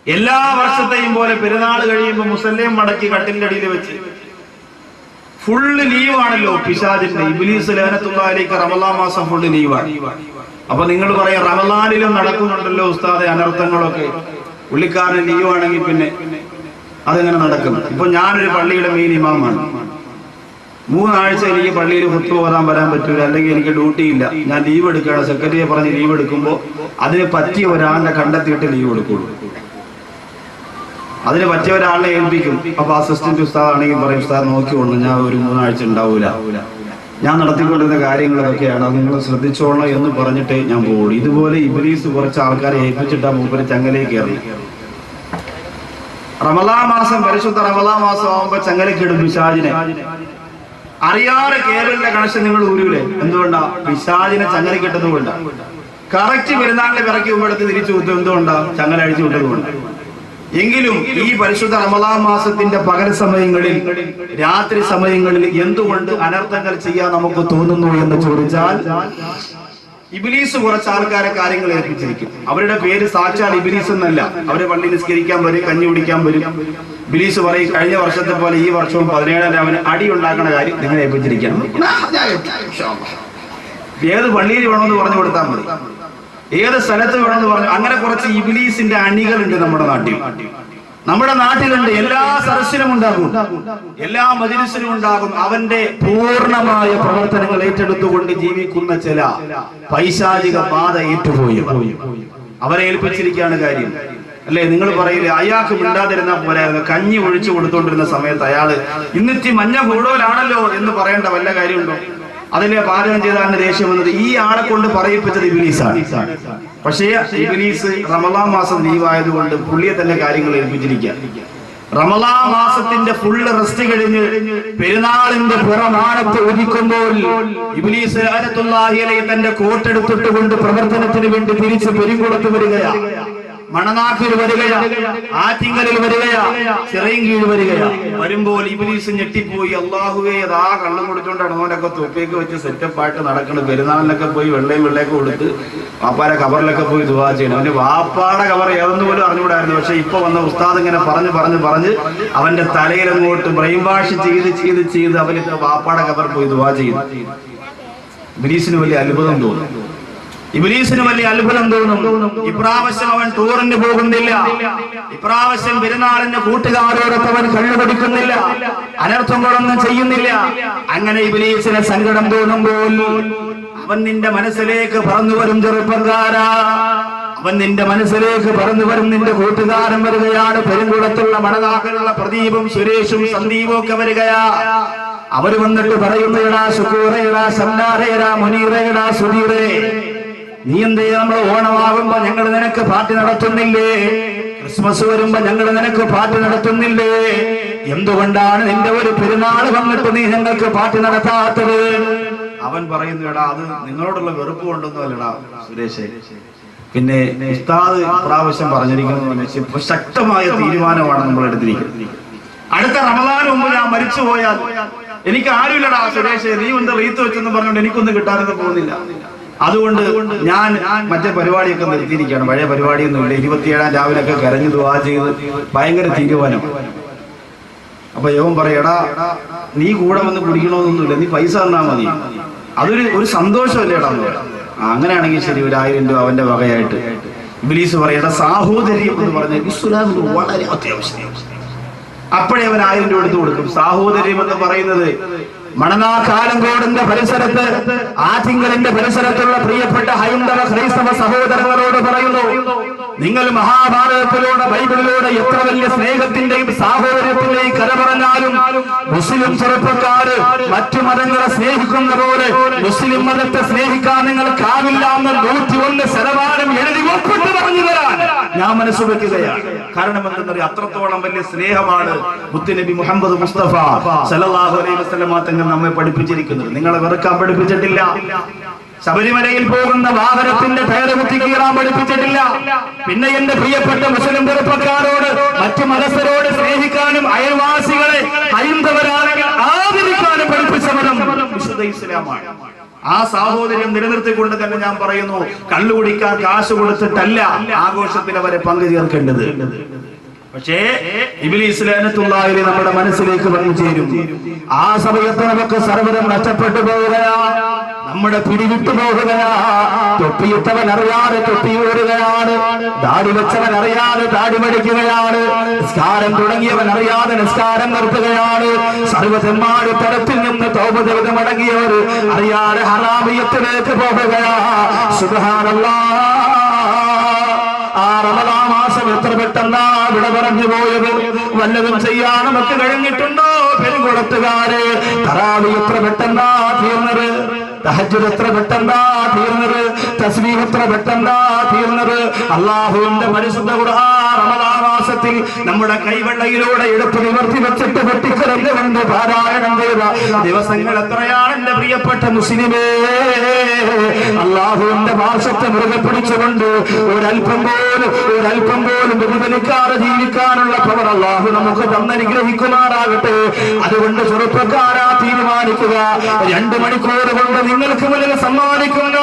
എല്ലാ വർഷത്തെയും പോലെ പെരുന്നാൾ കഴിയുമ്പോൾ മുസല്ലേം മടക്കി കട്ടിലിന്റെ അടിയിൽ വെച്ച് ഫുള്ള് ലീവാണല്ലോ പിശാചിന്റെ. ഇബ്ലീസ് ലഅനത്തുല്ലാഹിലേക്ക് റമളാൻ മാസം ഫുള്ള് ലീവാണ്. അപ്പൊ നിങ്ങൾ പറയാം റമളാനിലും നടക്കുന്നുണ്ടല്ലോ ഉസ്താദെ അനർത്ഥങ്ങളൊക്കെ, പുള്ളിക്കാരൻ ലീവാണെങ്കിൽ പിന്നെ അതെങ്ങനെ നടക്കും? ഇപ്പൊ ഞാനൊരു പള്ളിയുടെ മെയിൻ ഇമാമാണ്. 3 ആഴ്ച എനിക്ക് പള്ളിയിൽ ഖുത്ബ ഓതാൻ വരാൻ പറ്റൂല, അല്ലെങ്കിൽ എനിക്ക് ഡ്യൂട്ടി ഇല്ല, ഞാൻ ലീവ് എടുക്കുകയാണ്. സെക്രട്ടറിയെ പറഞ്ഞ് ലീവ് എടുക്കുമ്പോൾ അതിന് പറ്റിയ ഒരാളിനെ കണ്ടെത്തിയിട്ട് ലീവ് എടുക്കുള്ളൂ. അതിന് പറ്റിയ ഒരാളിനെ ഏൽപ്പിക്കും. അപ്പൊ അസിസ്റ്റന്റ് ഉസ്താദ് ആണെങ്കിൽ പറയും ഉസ്താദ് നോക്കിക്കൊള്ളു, ഞാൻ ഒരു 3 ആഴ്ച ഉണ്ടാവൂല, ഞാൻ നടത്തിക്കൊണ്ടിരുന്ന കാര്യങ്ങളൊക്കെയാണ്, അത് നിങ്ങൾ ശ്രദ്ധിച്ചോളണം എന്ന് പറഞ്ഞിട്ട് ഞാൻ പോകുള്ളൂ. ഇതുപോലെ ഇബ്ലീസ് കുറച്ച് ആൾക്കാരെ ഏൽപ്പിച്ചിട്ടാ മൂപ്പര് ചങ്ങലയിൽ കയറി. റമളാൻ മാസം, പരിശുദ്ധ റമളാൻ മാസം ആവുമ്പോ ചങ്ങലക്കിടും പിശാചിനെ. അറിയാതെ കേരളിന്റെ കണക്ഷൻ നിങ്ങൾ ഊരൂലേ? എന്തുകൊണ്ടാ? പിശാചിനെ ചങ്ങലക്കിട്ടത് കൊണ്ടാ. കറക്റ്റ് പെരുന്നാളിന്റെ പിറക്കി മുമ്പെടുത്ത് തിരിച്ചു വിട്ടു. എന്തുകൊണ്ടാ? ചങ്ങല അഴിച്ചു വിട്ടത് കൊണ്ട്. എങ്കിലും ഈ പരിശുദ്ധ റമളാൻ മാസത്തിന്റെ പകൽ സമയങ്ങളിൽ, രാത്രി സമയങ്ങളിൽ എന്തുകൊണ്ട് അനർത്ഥങ്ങൾ ചെയ്യാൻ നമുക്ക് തോന്നുന്നു എന്ന് ചോദിച്ചാൽ, ഇബ്ലീസ് കുറച്ച് ആൾക്കാരെ കാര്യങ്ങൾ ഏൽപ്പിച്ചിരിക്കും. അവരുടെ പേര് സാക്ഷാൽ ഇബ്ലീസ് എന്നല്ല. അവര് പള്ളി നിസ്കരിക്കാൻ വരും, കഞ്ഞി കുടിക്കാൻ വരും. ഇബ്ലീസ് പറയും കഴിഞ്ഞ വർഷത്തെ പോലെ ഈ വർഷവും 17-ാം രാവിലെ അടി ഉണ്ടാക്കുന്ന കാര്യം നിങ്ങൾ ഏൽപ്പിച്ചിരിക്കണം. ഏത് പള്ളിയിൽ വേണമെന്ന് പറഞ്ഞു കൊടുത്താൽ മതി, ഏത് സ്ഥലത്ത് വേണമെന്ന് പറഞ്ഞു. അങ്ങനെ കുറച്ച് ഇബ്ലീസിന്റെ അണികളുണ്ട് നമ്മുടെ നാട്ടിലുണ്ട്. എല്ലാ സദസ്സിനും ഉണ്ടാകും, എല്ലാ മജ്‌ലിസിനും ഉണ്ടാകും. അവന്റെ പൂർണ്ണമായ പ്രവർത്തനങ്ങൾ ഏറ്റെടുത്തുകൊണ്ട് ജീവിക്കുന്ന ചില പൈശാചിക ബാധ ഏറ്റുപോയി അവരെ ഏൽപ്പിച്ചിരിക്കുകയാണ് കാര്യം. അല്ലെ? നിങ്ങൾ പറയില്ലേ അയാൾക്ക് മിണ്ടാതിരുന്ന പോലെയായിരുന്നു, കഞ്ഞി ഒഴിച്ചു കൊടുത്തോണ്ടിരുന്ന സമയത്ത് അയാള് ഇന്നിത്തി മഞ്ഞ കൂടുതലാണല്ലോ എന്ന് പറയേണ്ട വല്ല കാര്യമുണ്ടോ? അതിലെ പാചകം ചെയ്താണ് ദേഷ്യം വന്നത്. ഈ ആളെ കൊണ്ട് പറയിപ്പിച്ചത് ഇബ്ലീസാണ്. പക്ഷേ ഇബ്ലീസ് റമളാൻ മാസം ലീവായതുകൊണ്ട് പുള്ളിയെ തന്നെ കാര്യങ്ങൾ ഏൽപ്പിച്ചിരിക്കുക. റമളാൻ മാസത്തിന്റെ ഫുള്ള് റെസ്റ്റ് കഴിഞ്ഞ് പെരുന്നാളിന്റെ പുറമാനത്ത് ഒതുക്കുമ്പോൾ ഇബ്ലീസ് ലഅനത്തുല്ലാഹി അലൈഹി തന്റെ കോട്ടെടുത്തിട്ട് കൊണ്ട് പ്രവർത്തനത്തിന് വേണ്ടി തിരിച്ച് പെരുങ്കുളത്ത് വരികയാ, മണനാക്കിൽ വരികയാ, ആറ്റിങ്കലിൽ വരികയാ, ചിറയൻകീഴ് വരികയാ. വരുമ്പോൾ ഇബ്ലീസ് ഞെട്ടിപ്പോയി. അല്ലാഹുവേ, അതാ കള്ളം കൊടുത്തോണ്ടാണ് അവനൊക്കെ തൊപ്പിയൊക്കെ വെച്ച് സെറ്റപ്പായിട്ട് നടക്കണം. പെരുന്നാളിനൊക്കെ പോയി വെള്ളയൊക്കെ കൊടുത്ത് വാപ്പാരെ കബറിലൊക്കെ പോയി ദുആ ചെയ്യണം. അവന്റെ വാപ്പാടെ കബർ ഏതെന്ന് പോലും അറിഞ്ഞുകൂടായിരുന്നു. പക്ഷെ ഇപ്പൊ വന്ന ഉസ്താദ് ഇങ്ങനെ പറഞ്ഞ് അവന്റെ തലയിൽ അങ്ങോട്ട് ബ്രെയിൻ വാഷ് ചെയ്ത് അവന് വാപ്പാടെ കബർ പോയി ദുആ ചെയ്തു. ഇബ്ലീസിന് വലിയ അത്ഭുതം തോന്നും. ഇപ്രാവശ്യം അവൻ ടൂറിന് പോകുന്നില്ല. ഇപ്രാവശ്യം പെരുന്നാളിന്റെ കൂട്ടുകാരോടൊപ്പം അവൻ കള്ളുപിടിക്കുന്നില്ല, അനർത്ഥങ്ങളൊന്നും ചെയ്യുന്നില്ല. അങ്ങനെ ഇബ്ലീസിന് സങ്കടം തോന്നുമ്പോൾ അവൻ നിന്റെ മനസ്സിലേക്ക് പറന്നു വരും. ചെറുപ്പക്കാരാ, അവൻ നിന്റെ മനസ്സിലേക്ക് പറന്നു വരും. നിന്റെ കൂട്ടുകാരൻ വരികയാണ്. പെരുങ്കുളത്തുള്ള മണനാക്കിലുള്ള പ്രദീപും സുരേഷും സന്ദീപും ഒക്കെ വരികയാ. അവര് വന്നിട്ട് പറയുന്നു, എടാ ശുക്കൂറേടാ, സന്നാറേടാ, മുനീറേടാ, സുധീറേ, നീ എന്തേ നമ്മൾ ഓണമാകുമ്പോ ഞങ്ങൾ നിനക്ക് പാർട്ടി നടത്തുന്നില്ലേ? ക്രിസ്മസ് വരുമ്പോ ഞങ്ങൾ നിനക്ക് പാർട്ടി നടത്തുന്നില്ലേ? എന്തുകൊണ്ടാണ് നിന്റെ ഒരു പെരുന്നാൾ വന്നിട്ട് നീ ഞങ്ങൾക്ക് പാർട്ടി നടത്താത്തത്? അവൻ പറയുന്നു, എടാ അത് നിങ്ങളോടുള്ള വെറുപ്പ് കൊണ്ടൊന്നും അല്ലടാ സുരേഷേ. പിന്നെ ഉസ്താദ് പ്രാവശ്യം പറഞ്ഞിരിക്കുന്നത് ശക്തമായ തീരുമാനമാണ് നമ്മൾ എടുത്തിരിക്കുന്നത്. അടുത്ത റമളാന് മുമ്പ് ഞാൻ മരിച്ചു പോയാൽ എനിക്ക് ആരുമില്ലടാ സുരേഷേ, നീ ഒന്ന് റീത്ത് വെച്ചെന്ന് പറഞ്ഞുകൊണ്ട് എനിക്കൊന്നും കിട്ടാനൊന്നും പോകുന്നില്ല. അതുകൊണ്ട് ഞാൻ മറ്റേ പരിപാടിയൊക്കെ നിർത്തിയിരിക്കുകയാണ്. പഴയ പരിപാടിയൊന്നുമില്ല. 27-ാം രാവിലൊക്കെ കരഞ്ഞു ദുആ ചെയ്ത് ഭയങ്കര തീരുമാനം. അപ്പൊ യവൻ പറയടാ, നീ കൂടെ വന്ന് കുടിക്കണമെന്നൊന്നുമില്ല, നീ പൈസ തന്നാ മതി, അതൊരു സന്തോഷമല്ലേടാ. അങ്ങനെയാണെങ്കിൽ ശരി, ഒരു 1000 രൂപ അവന്റെ വകയായിട്ട്. ഇബ്ലീസ് പറയടാ, സാഹോദര്യം എന്ന് പറഞ്ഞ ഇസ്ലാമിൽ വളരെ അത്യാവശ്യം. അപ്പോഴേ അവൻ 1000 രൂപ എടുത്തു കൊടുക്കും. സാഹോദര്യം എന്ന് പറയുന്നത് മണനാക്കാലങ്കോടിന്റെ പരിസരത്ത്, ആറ്റിങ്കലിന്റെ പരിസരത്തുള്ള പ്രിയപ്പെട്ട ഹൈന്ദവ ക്രൈസ്തവ സഹോദരങ്ങളോട് പറയുന്നു, നിങ്ങൾ മഹാഭാരതത്തിലൂടെ ബൈബിളിലൂടെ എത്ര വലിയ സ്നേഹത്തിന്റെയും സാഹോദര്യത്തിന്റെയും കഥ പറഞ്ഞാലും മുസ്ലിം ചെറുപ്പക്കാര് മറ്റു മതങ്ങളെ സ്നേഹിക്കുന്ന പോലെ മുസ്ലിം മതത്തെ സ്നേഹിക്കാൻ നിങ്ങൾക്കാവില്ല എന്ന് 101% എഴുതി ഒപ്പിട്ട് പറഞ്ഞു തരാൻ ഞാൻ മനസ്സ് വെക്കുകയാണ്. കാരണം എന്തെന്നറിയാം, അത്രത്തോളം വലിയ സ്നേഹമാണ് മുത്തുനബി മുഹമ്മദ് മുസ്തഫ സല്ലല്ലാഹു അലൈഹി വസല്ലം തങ്ങൾ നമ്മെ പഠിപ്പിച്ചിരിക്കുന്നത്. നിങ്ങളെ വെറുക്കാൻ പഠിപ്പിച്ചിട്ടില്ല. ശബരിമലയിൽ പോകുന്ന വാഹനത്തിന്റെ ടയർ കുത്തി കീറാൻ പഠിപ്പിച്ചിട്ടില്ല. പിന്നെ എന്റെ പ്രിയപ്പെട്ട മുസ്ലിം ചെറുപ്പക്കാരോട്, മറ്റു മതസ്ഥരോട് സ്നേഹിക്കാനും അയൽവാസികളെ ഹൈന്ദവരാണെങ്കിൽ ആദരിക്കാനും പഠിപ്പിച്ച മതം വിശുദ്ധ ഇസ്ലാമാണ്. ആ സാഹോദര്യം നിലനിർത്തിക്കൊണ്ട് തന്നെ ഞാൻ പറയുന്നു, കള്ളു കുടിക്കാൻ കാശ് കൊടുത്തിട്ടല്ല ആഘോഷത്തിൽ അവരെ പങ്കുചേർക്കേണ്ടത്. പക്ഷേ ഇബ്ലീസ് ലഅനത്തുല്ലാഹി നമ്മുടെ മനസ്സിലേക്ക് വന്നു ചേരും. ആ സമയത്ത് നമുക്ക് സർവ്വതും നഷ്ടപ്പെട്ടു പോവുകയാ, നമ്മുടെ പിടിവിട്ടു പോവുകയാ. തൊപ്പിയിട്ടവൻ അറിയാതെ തൊപ്പിയൂരുകയാണ്, ദാടി വെച്ചവൻ അറിയാതെ ദാടി മടിക്കുകയാണ്, നിസ്കാരം തുടങ്ങിയവൻ അറിയാതെ നിസ്കാരം നിർത്തുകയാണ്. സർവ്വതന്മാരുടെ തരത്തിൽ നിന്ന് തൗബ ചെയ്ത് മടങ്ങിയവർ അറിയാതെ ഹറാമിയത്തിലേക്ക് പോവുകയാ. സുബ്ഹാനല്ലാഹ്. ആ റമദാൻ മാസം എത്ര പെട്ടെന്നാ വിട പറഞ്ഞു പോയത്. വല്ലതും ചെയ്യാൻ നമുക്ക് കഴിഞ്ഞിട്ടുണ്ടോ? പെരുങ്കുളത്തുകാര് തറാവി എത്ര പെട്ടെന്നാ തീർന്നത്, തഹജ്ജുദ് എത്ര പെട്ടെന്നാ തീർന്നത്, തസ്ബീഹ് എത്ര പെട്ടെന്നാ തീർന്നത്. അല്ലാഹുവിന്റെ പരിശുദ്ധ ഖുർആൻ റമദാൻ മാസത്തിൽ നമ്മുടെ കൈവെള്ളയിലൂടെ എടുത്ത് നിവർത്തി വെച്ചിട്ട് വെട്ടിക്കരഞ്ഞുകൊണ്ട് പാരായണം ചെയ്ത ദിവസങ്ങൾ എത്രയാണ് എന്റെ പ്രിയപ്പെട്ട മുസ്ലിമേ. അല്ലാഹുവിന്റെ മാസത്തെ മുറുകെ പിടിച്ചുകൊണ്ട് ഒരൽപ്പം പോലും വ്യതിചലിക്കാതെ ജീവിക്കാനുള്ള പവർ അല്ലാഹു നമുക്ക് തന്നനുഗ്രഹിക്കുമാറാകട്ടെ. അതുകൊണ്ട് ചെറുപ്പക്കാരാ തീരുമാനിക്കുക, 2 മണിക്കൂർ കൊണ്ട് നിങ്ങൾക്ക് മുന്നിൽ സമ്മാനിക്കുന്ന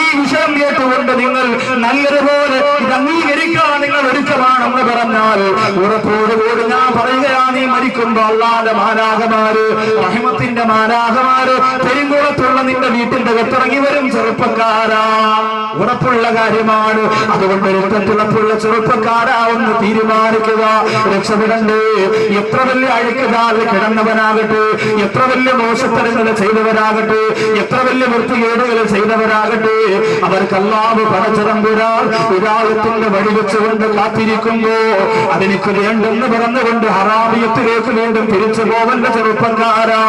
ഈ വിഷയം കേട്ടുകൊണ്ട് നിങ്ങൾ നല്ലതുപോലെ ഇത് അംഗീകരിക്കാൻ നിങ്ങൾ ഒരുക്കമാണെന്ന് പറഞ്ഞാൽ ഉറപ്പോടുകൂടി ഞാൻ പറയുകയാണ്, നീ മരിക്കുമ്പോ അല്ലാഹുവിന്റെ മാലാഖമാര്, റഹ്മത്തിന്റെ മാലാഖമാര് പെരുങ്കുളത്തുള്ള നിന്റെ വീട്ടിന്റെ അകത്തിറങ്ങി വരും. ചെറുപ്പക്കാരാ, ഉറപ്പുള്ള കാര്യമാണ്. അതുകൊണ്ട് രക്തത്തിളപ്പുള്ള ചെറുപ്പക്കാരാ ഒന്ന് തീരുമാനിക്കുക, രക്ഷപ്പെടണ്ടേ. എത്ര വലിയ അഴുക്കുകാൽ കിടന്നവനാകട്ടെ, എത്ര വലിയ മോശത്തരങ്ങൾ ചെയ്തവരാകട്ടെ, എത്ര വലിയ വൃത്തികേടുകൾ ചെയ്തവരാകട്ടെ, അവർക്ക് അല്ലാഹു പടച്ചതമ്പുരാൻ ഹിദായത്തിന്റെ വഴി വെച്ചുകൊണ്ട് കാത്തിരിക്കുമ്പോ അതെനിക്ക് വേണ്ടെന്ന് പറഞ്ഞുകൊണ്ട് ഹറാമിയത്തിലേക്ക് വീണ്ടും തിരിച്ചു പോവല്ല ചെറുപ്പക്കാരാ.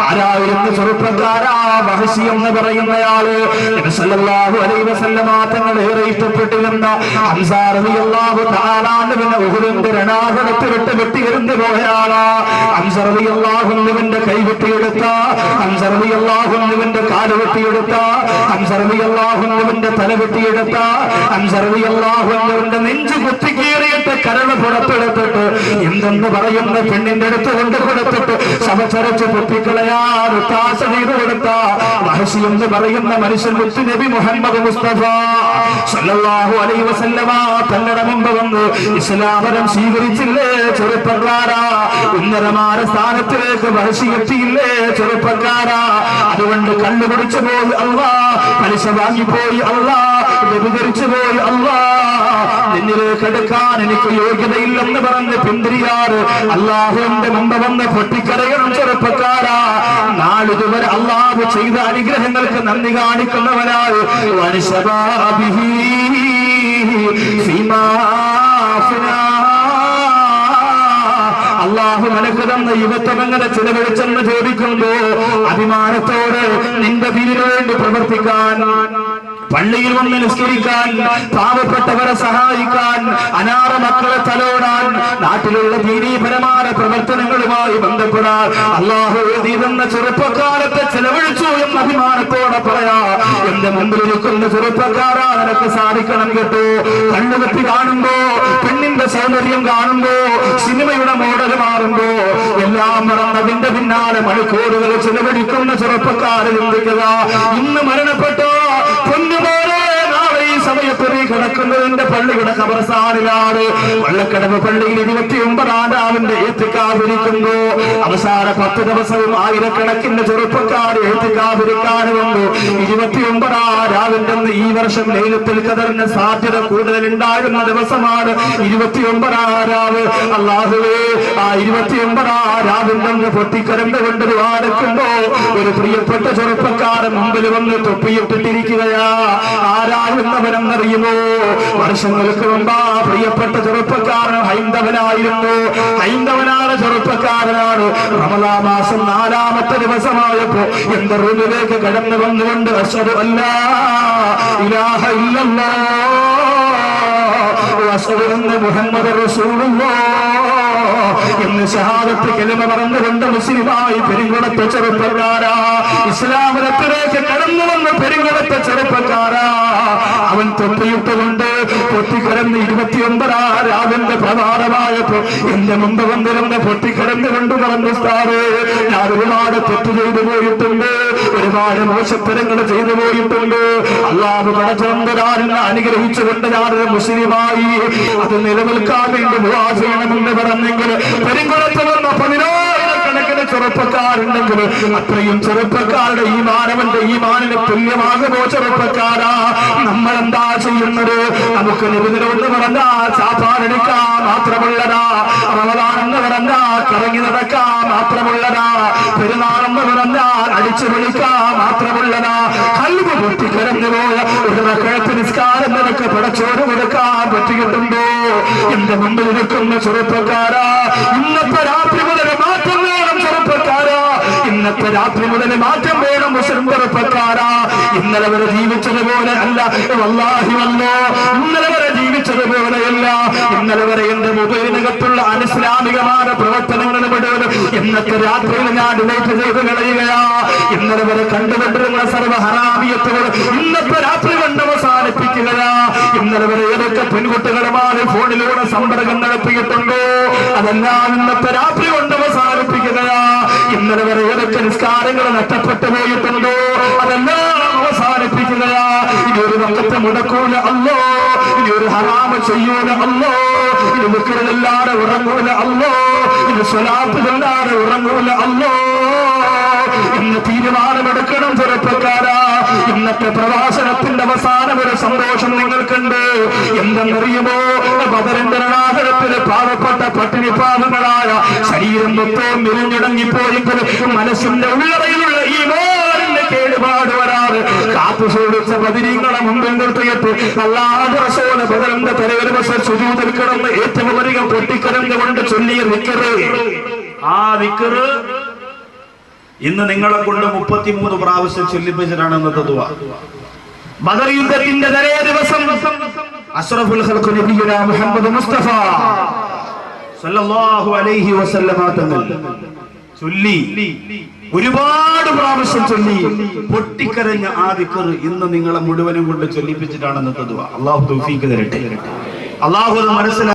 ആരായിരുന്നു ചെറുപ്പക്കാരാ? വഹശി എന്ന് പറയുന്നയാള് നബി സല്ലല്ലാഹു അലൈഹി വസല്ലമ തങ്ങൾ ഏറെ ഇഷ്ടപ്പെട്ടിരുന്ന ഹംസ റളിയല്ലാഹു തആല അൻഹുവിനെ ഉഹുദിന്റെ രണാങ്കണത്തിൽ വിട്ട് വെട്ടിയെറിഞ്ഞു പോയയാളാ. ഹംസ റളിയല്ലാഹു അൻഹുവിന്റെ കൈ വെട്ടിയെടുത്ത, ഹംസ റളിയല്ലാഹു അൻഹുവിന്റെ കാല് വെട്ടിയെടുത്ത, ഹംസ റളിയല്ലാഹു അൻഹുവിന്റെ തല വെട്ടിയെടുത്ത, ഹംസ റളിയല്ലാഹു അൻഹുവിന്റെ നെഞ്ച് കുത്തിക്കീറിയിട്ട് കരൾ പുറത്തെടുത്തിട്ട് എന്തെന്ന് പറയുന്ന പെണ്ണിന്റെ അടുത്ത് കൊണ്ട് കൊടുത്തിട്ട് ശവച്ചരച്ച് പൊട്ടിക്കളയാൻ ഒത്താശ ചെയ്തു കൊടുത്ത വഹശി എന്ന് പറയുന്ന മനുഷ്യൻ മുത്ത് നബി മുഹമ്മദ് മുസ്തഫ സല്ലല്ലാഹു അലൈഹി വസല്ലമ തങ്ങളുടെ മുമ്പ് വന്ന് ഇസ്ലാമരം സ്വീകരിച്ചില്ലേ ചെറുപ്പക്കാരാ? ഉന്നതമായ സ്ഥാനത്തിലേക്ക് വഹശി എത്തിയില്ലേ ചെറുപ്പക്കാരാ? അതുകൊണ്ട് കള്ളു കുടിച്ചു പോയി അല്ലാ, പലിശ വാങ്ങിപ്പോയി അല്ലാ, വ്യഭിചരിച്ചു പോയി അല്ലാ, നിന്നിലേക്ക് എടുക്കാൻ എനിക്ക് യോഗ്യതയില്ലെന്ന് പറഞ്ഞ് പിന്തിരിയാറ് അല്ലാഹുവിന്റെ മുമ്പ് വന്ന് പൊട്ടിക്കരയണം ചെറുപ്പക്കാരാ. നാളിതുവരെ അല്ലാഹു ചെയ്ത അനുഗ്രഹങ്ങൾക്ക് നന്ദി കാണിക്കുന്നവനായി വനിശബാബിഹി ഫീമാ അഫ്നാ. അല്ലാഹു നിനക്ക് തന്ന യുവത്വം എങ്ങനെ ചിലവഴിച്ചെന്ന് ചോദിക്കുമ്പോ അഭിമാനത്തോടെ നിന്റെ വീടിനു വേണ്ടി പ്രവർത്തിക്കാൻ, പള്ളിയിൽ വന്ന് നിസ്കരിക്കാൻ, പാവപ്പെട്ടവരെ സഹായിക്കാൻ, അനാഥ മക്കളെ തലോടാൻ, നാട്ടിലുള്ള ദീനീപരമായ പ്രവർത്തനങ്ങളുമായി ബന്ധപ്പെടാൻ അല്ലാഹു എഴുതി തന്ന ചെറുപ്പക്കാലത്തെ ചെലവഴിച്ചു എന്ന അഭിമാനത്തോടെ പറയാ. എന്റെ മുമ്പിലിരിക്കുന്ന ചെറുപ്പക്കാരാ, നിനക്ക് സാധിക്കണം കേട്ടോ. കണ്ണുകെട്ടി കാണുമ്പോ, പെണ്ണിന്റെ സൗന്ദര്യം കാണുമ്പോ, സിനിമയുടെ മോഡൽ മാറുമ്പോ എല്ലാം മറന്നതിന്റെ പിന്നാലെ മണിക്കൂറുകൾ ചെലവഴിക്കുന്ന ചെറുപ്പക്കാരെ ചിന്തിക്കുക. ഇന്ന് മരണപ്പെട്ടോ പൊന്നുപോലെ നാളെ ഈ സമയത്ത് നീ കിടക്കുന്നതിന്റെ പള്ളിയുടെ ഖബർസ്ഥാനിലാണ്. വള്ളക്കടവ് പള്ളിയിൽ 29-ാം രാവിന്റെ ഏത്തിക്കാതിരിക്കുന്നു. അവസാന 10 ദിവസവും ആയിരക്കണക്കിന് ചെറുപ്പക്കാർ ഏത്തിക്കാതിരിക്കാനുമുണ്ട്. 29-ാം രാവിന്റെ ഈ വർഷം ലൈലത്തുൽ ഖദറിന് സാധ്യത കൂടുതൽ ഉണ്ടായിരുന്ന ദിവസമാണ് 29-ാം രാവ്. അല്ലാഹുവേ, ആ 29-ാം രാവിന്റെ പൊട്ടിക്കരണ്ട് കൊണ്ട് വാടുക്കുമ്പോ ഒരു പ്രിയപ്പെട്ട ചെറുപ്പക്കാരൻ മുമ്പിൽ വന്ന് തൊപ്പിയിട്ടിട്ടിരിക്കുകയാ. ആരാകുന്നവരെന്നറിയുമോ? വർഷങ്ങൾക്ക് മുമ്പ് പ്രിയപ്പെട്ട ചെറുപ്പക്കാരൻ ഹൈന്ദവനായിരുന്നു. ഹൈന്ദവനായ ചെറുപ്പക്കാരനാണ്. റമദാൻ മാസം 4-ാമത്തെ ദിവസമായപ്പോ എന്റെ റൂമിലേക്ക് കടന്നു വന്നുകൊണ്ട് അശ്ഹദു അല്ലാ ഇലാഹ ഇല്ലല്ലാഹ് അഷ്ഹദു അന്ന മുഹമ്മദ റസൂലുള്ളാഹ് എന്ന് ഷഹാദത്ത് കലിമ പറഞ്ഞുകൊണ്ട് മുസ്ലിമായി പെരുങ്കുളത്തെ ചെറുപ്പക്കാരാ, ഇസ്ലാമിലേക്ക് കടന്നു വന്ന പെരുങ്കുളത്തെ ചെറുപ്പക്കാരാ, അവൻ തൊപ്പിയിട്ടുകൊണ്ട് പൊട്ടിക്കിടന്ന് 29 രാവിന്റെ പ്രഭാതമായപ്പോ എന്റെ മുമ്പ് വന്നിരുന്ന് പൊട്ടിക്കിടന്നുകൊണ്ട് പറഞ്ഞു, സ്ഥാറ് ഞാൻ ഒരുപാട് തെറ്റ് ചെയ്തു പോയിട്ടുണ്ട്, ഒരുപാട് മോശത്തരങ്ങൾ ചെയ്തു പോയിട്ടുണ്ട്. അല്ലാഹു പടച്ചതമ്പുരാനെ അനുഗ്രഹിച്ചുകൊണ്ട് ഞാനൊരു മുസ്ലിമായി അത് നിലനിൽക്കാൻ വേണ്ടി ദുആ ചെയ്യണമെന്ന് പറഞ്ഞെങ്കിൽ പെരുങ്കുളത്ത് വന്ന 10,000 ചെറുപ്പക്കാരുണ്ടെങ്കിൽ അത്രയും ചെറുപ്പക്കാരുടെ ഈമാനവന്റെ ഈമാനിന് തുല്യമാകുമോ ചെറുപ്പക്കാരാ? നമ്മൾ എന്താ ചെയ്യുന്നത്? നമുക്ക് നിബിധനമെന്ന് പറഞ്ഞാൽ ചാപ്പാടെടുക്കാൻ മാത്രമുള്ളതാ, റമദാനെന്ന് പറഞ്ഞാൽ കറങ്ങി നടക്കാൻ മാത്രമുള്ളതാ, പെരുന്നാളെന്ന് പറഞ്ഞാൽ അടിച്ചു വിളിക്കാൻ മാത്രമുള്ളതാ. കൽബ് പൊട്ടിക്കരഞ്ഞു പോയ ഒരു റക്അത്ത് നിസ്കാരം നിനക്ക് പടച്ചോറ് കൊടുക്കാൻ പറ്റിയിട്ടുണ്ടോ? എന്റെ മുമ്പിൽ നിൽക്കുന്ന ചെറുപ്പക്കാരാ, ഇന്നത്തെ രാത്രി മുതൽ മാറ്റം വേണം ചെറുപ്പക്കാരാ, ഇന്നത്തെ രാത്രി മുതൽ മാറ്റം വേണം മുസ്ലിം ചെറുപ്പക്കാരാ. ഇന്നലെ വരെ ജീവിച്ചതുപോലെ അല്ല, വല്ലാഹി വല്ലോ, ഇന്നലെ വരെ ജീവിച്ചതുപോലെയല്ല. ഇന്നലെ വരെ എന്റെ മൊബൈലിനകത്തുള്ള അനിസ്ലാമികമായ പ്രവർത്തനങ്ങൾ വിടുന്നത് ഇന്നത്തെ രാത്രിയിൽ ഞാൻ ഡിലീറ്റ് ചെയ്ത് കളയുകയാ. ഇന്നലെ വരെ കണ്ടുകൊണ്ടിരുന്ന സർവ്വ ഹറാമിയത്തുകൾ ഇന്നത്തെ രാത്രി കൊണ്ട് അവസാനിപ്പിക്കുകയാ. ഇന്നലെ വരെ ഏതൊക്കെ പെൺകുട്ടികളുമായി ഫോണിലൂടെ സമ്പർക്കം നടത്തിയിട്ടുണ്ടോ അതെല്ലാം ഇന്നത്തെ രാത്രി കൊണ്ട് അവസാനിപ്പിക്കുകയാ. ഇന്നലെ വരെ ഏതൊക്കെ നിസ്കാരങ്ങൾ നഷ്ടപ്പെട്ടു പോയിട്ടുണ്ടോ അതെല്ലാം അവസാനിപ്പിക്കുകയാ. ഇനി ഒരു വക്കത്ത് മുടക്കൂല അല്ലോ, ഇനി ഒരു ഹറാമ് ചെയ്യൂല അല്ലോ, ഇനി മുക്കിറില്ലാതെ ഉറങ്ങൂല അല്ലോ, ഇനി സ്വലാത്തുകളില്ലാതെ ഉറങ്ങൂല അല്ലോ. ഇന്ന് തീരുമാനമെടുക്കണം ചെറുപ്പക്കാരാ. ഇന്നത്തെ പ്രവാസനത്തിന്റെ അവസാനം ഒരു സന്തോഷം നിങ്ങൾക്കുണ്ട്. എന്തെന്നറിയുമോ? ബദറിന്റെ രണാകരത്തില് പാവപ്പെട്ട പട്ടിണി പാവങ്ങളായ ശരീരം മൊത്തവും മെലിഞ്ഞിടങ്ങിപ്പോയെങ്കിലും മനസ്സിന്റെ ഉള്ളറയിലുള്ള ഈ മോറിന്റെ കേടുപാട് വരാറ് കാത്തു സൂക്ഷിച്ച ബദരീങ്ങളെ മുമ്പിൽ നിർത്തിയിട്ട് അല്ലാഹു റസൂൽ ബദറിന്റെ തലവരുവശം സുജൂദിൽ കിടന്ന് ഏറ്റവും അധികം പൊട്ടിക്കരഞ്ഞുകൊണ്ട് ചൊല്ലിയ ദിക്റ്, ആ ദിക്റ് ഇന്ന് നിങ്ങളെ കൊണ്ട് 33 പ്രാവശ്യം ചൊല്ലിപ്പിച്ചിട്ടാണ് ഇന്നത്തെ ദുആ. ബദർ യുദ്ധത്തിന്റെ തലേ ദിവസം അഷ്റഫുൽ ഖൽഖ് നബിയുനാ മുഹമ്മദ് മുസ്തഫ സല്ലല്ലാഹു അലൈഹി വസല്ലമ തങ്ങൾ ചൊല്ലി, ഒരുപാട് പ്രാവശ്യം ചൊല്ലി പൊട്ടിക്കരഞ്ഞ ആ ദിക്ർ ഇന്ന് നിങ്ങളെ മുഴുവനും കൊണ്ട് ചൊല്ലിപ്പിച്ചിട്ടാണ് ഇന്നത്തെ ദുആ. അല്ലാഹു തൗഫീഖ് തരട്ടെ. അല്ലാഹു അത് മനസ്സിലാക്കി